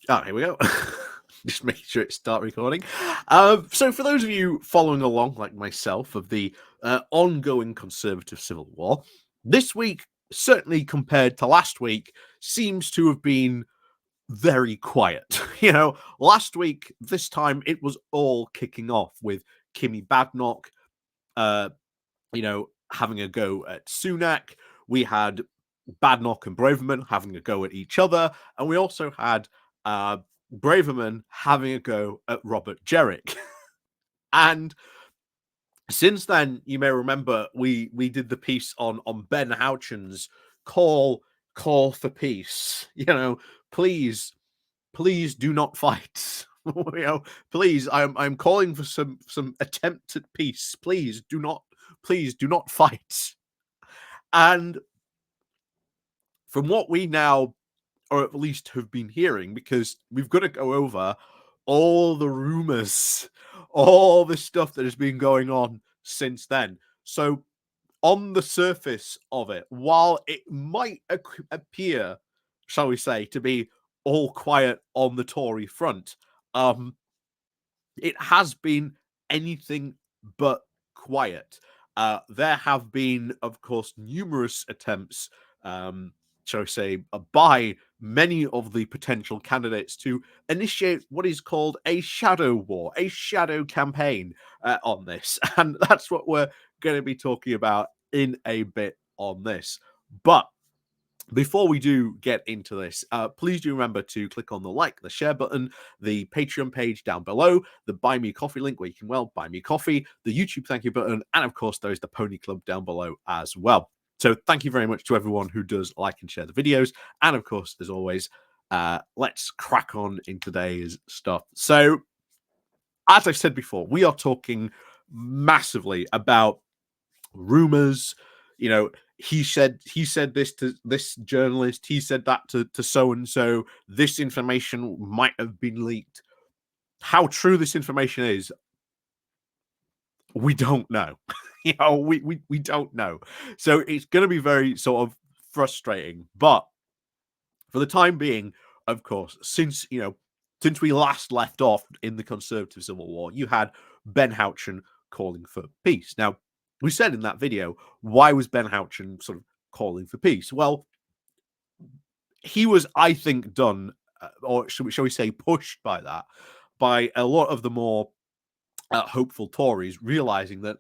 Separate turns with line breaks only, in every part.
Oh, here we go. Just making sure it start recording. So for those of you following along, like myself, of the ongoing Conservative civil war, this week, certainly compared to last week, seems to have been very quiet. Last week, this time, it was all kicking off with Kimmy Badenoch, uh, having a go at Sunak. We had Badenoch and Braverman having a go at each other, and we also had Braverman having a go at Robert Jerrick. And since then, you may remember we did the piece on Ben Houchen's call for peace. Please do not fight. Please, I'm calling for some attempt at peace. Please do not fight. And from what we now, or at least have been hearing, because we've got to go over all the rumors, all the stuff that has been going on since then. So, on the surface of it, while it might appear, shall we say, to be all quiet on the Tory front, it has been anything but quiet. There have been, of course, numerous attempts, shall we say, by many of the potential candidates to initiate what is called a shadow war, a shadow campaign on this. And that's what we're going to be talking about in a bit on this. But before we do get into this, please do remember to click on the like, the share button, the Patreon page down below, the Buy Me Coffee link where you can, buy me coffee, the YouTube thank you button, and of course, there's the Pony Club down below as well. So thank you very much to everyone who does like and share the videos. And of course, as always, let's crack on in today's stuff. So, as I've said before, we are talking massively about rumors. He said this to this journalist, he said that to so and so, this information might have been leaked. How true this information is, we don't know. We don't know. So it's going to be very sort of frustrating. But for the time being, of course, since we last left off in the Conservative Civil War, you had Ben Houchen calling for peace. Now, we said in that video, why was Ben Houchen sort of calling for peace? Well, he was, I think, done, or shall we say, pushed by a lot of the more hopeful Tories, realizing that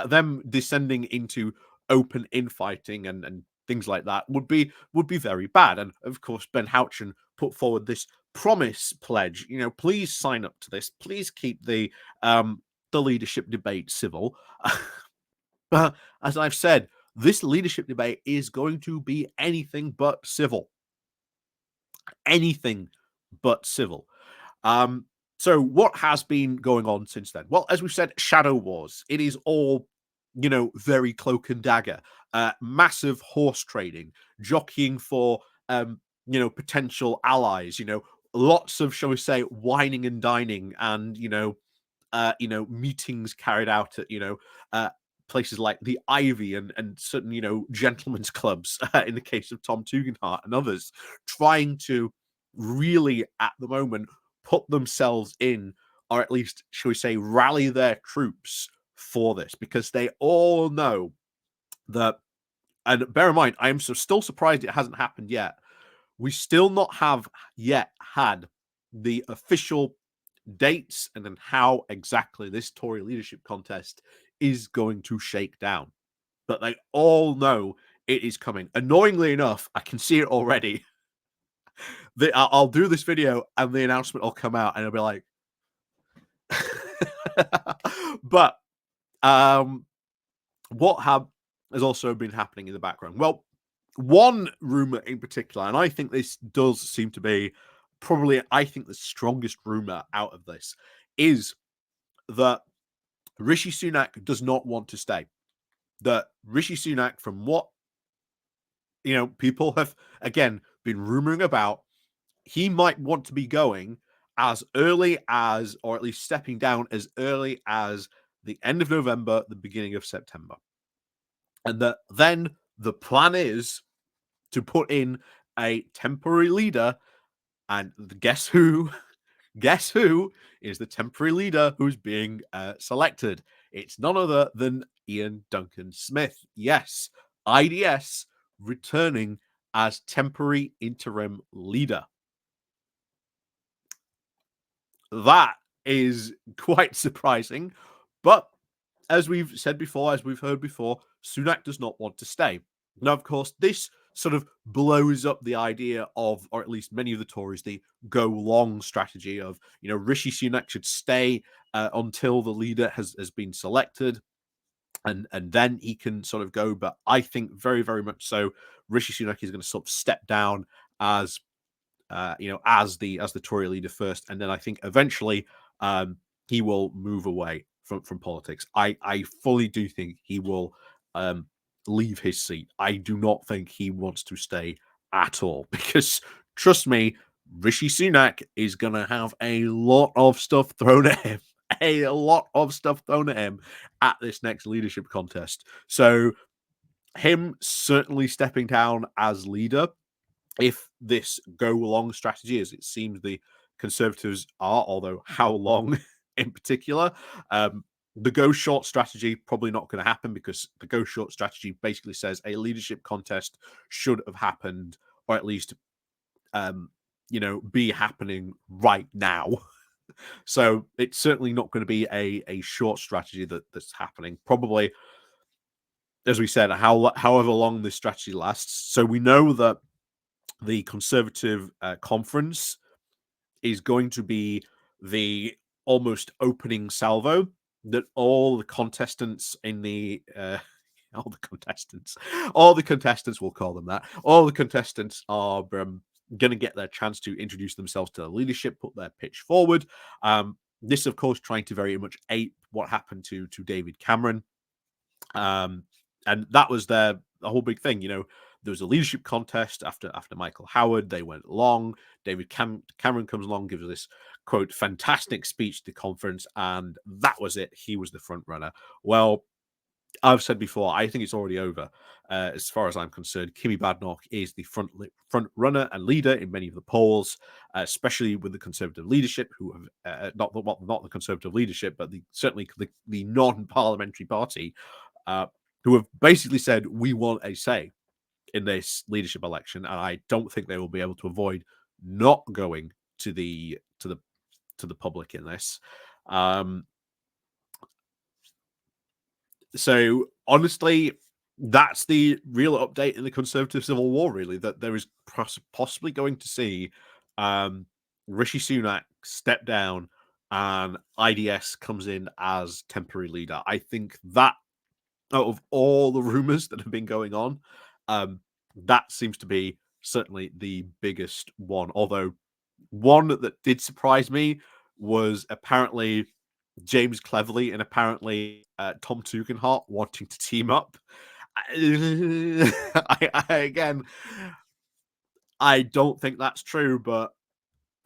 them descending into open infighting and things like that would be very bad. And of course, Ben Houchen put forward this promise pledge. Please sign up to this. Please keep the leadership debate civil. But as I've said, this leadership debate is going to be anything but civil. Anything but civil. So what has been going on since then? Well, as we've said, shadow wars. It is all, very cloak and dagger. Massive horse trading, jockeying for, potential allies. Lots of, shall we say, whining and dining, and meetings carried out at places like the Ivy and certain gentlemen's clubs in the case of Tom Tugendhat and others, trying to really at the moment put themselves in, or at least shall we say rally their troops for this, because they all know that. And bear in mind, I am still surprised it hasn't happened yet. We still not have yet had the official dates and then how exactly this Tory leadership contest is going to shake down. But they all know it is coming. Annoyingly enough, I can see it already. I'll do this video and the announcement will come out and it'll be like, but what has also been happening in the background? Well, one rumor in particular, and I think this does seem to be probably, I think, the strongest rumor out of this, is that Rishi Sunak does not want to stay. That Rishi Sunak, from what people have again been rumoring about, he might want to be going as early as, or at least stepping down as early as the end of November, the beginning of September. And that then the plan is to put in a temporary leader And guess who? Guess who is the temporary leader who's being selected? It's none other than Iain Duncan Smith. Yes, IDS returning as temporary interim leader. That is quite surprising. But as we've said before, as we've heard before, Sunak does not want to stay. Now, of course, this sort of blows up the idea of, or at least many of the Tories, the go long strategy of, Rishi Sunak should stay until the leader has been selected, and then he can sort of go. But I think very, very much so, Rishi Sunak is going to sort of step down as as the Tory leader first, and then I think eventually he will move away from politics. I fully do think he will um, leave his seat. I do not think he wants to stay at all because trust me, Rishi Sunak is gonna have a lot of stuff thrown at him. A lot of stuff thrown at him at this next leadership contest. So him certainly stepping down as leader, if this go long strategy, as it seems the Conservatives are, although how long in particular, the go short strategy probably not going to happen because the go short strategy basically says a leadership contest should have happened, or at least be happening right now. So it's certainly not going to be a short strategy that's happening. Probably, as we said, however long this strategy lasts. So we know that the Conservative conference is going to be the almost opening salvo that all the contestants in the all the contestants, we'll call them that, all the contestants are going to get their chance to introduce themselves to the leadership, put their pitch forward. This, of course, trying to very much ape what happened to David Cameron. And that was the whole big thing. There was a leadership contest after Michael Howard. They went long. David Cameron comes along, gives this quote fantastic speech to the conference, and that was it. He was the front runner. Well, I've said before, I think it's already over. As far as I'm concerned, Kimi Badnoch is the front runner and leader in many of the polls, especially with the Conservative leadership, who have not the Conservative leadership, but certainly the non-parliamentary party, who have basically said we want a say in this leadership election, and I don't think they will be able to avoid not going to the public in this. So honestly, that's the real update in the Conservative Civil War, really, that there is possibly going to see Rishi Sunak step down and IDS comes in as temporary leader. I think that out of all the rumors that have been going on, that seems to be certainly the biggest one. Although one that did surprise me was apparently James Cleverly and apparently Tom Tugendhat wanting to team up. Again, I don't think that's true, but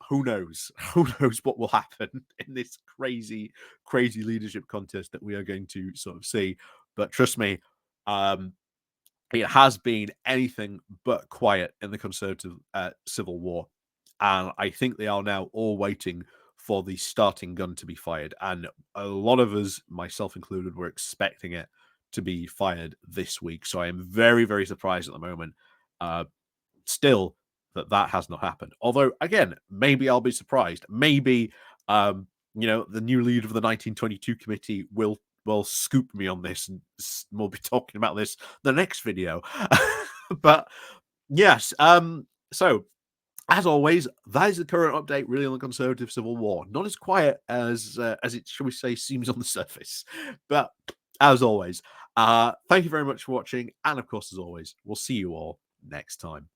who knows? Who knows what will happen in this crazy, crazy leadership contest that we are going to sort of see. But trust me, it has been anything but quiet in the Conservative Civil War. And I think they are now all waiting for the starting gun to be fired. And a lot of us, myself included, were expecting it to be fired this week. So I am very, very surprised at the moment. Still, that has not happened. Although, again, maybe I'll be surprised. Maybe, the new leader of the 1922 committee will scoop me on this, and we'll be talking about this the next video. But yes, so as always, that is the current update really on the Conservative Civil War. Not as quiet as it, shall we say, seems on the surface. But as always, thank you very much for watching. And of course, as always, we'll see you all next time.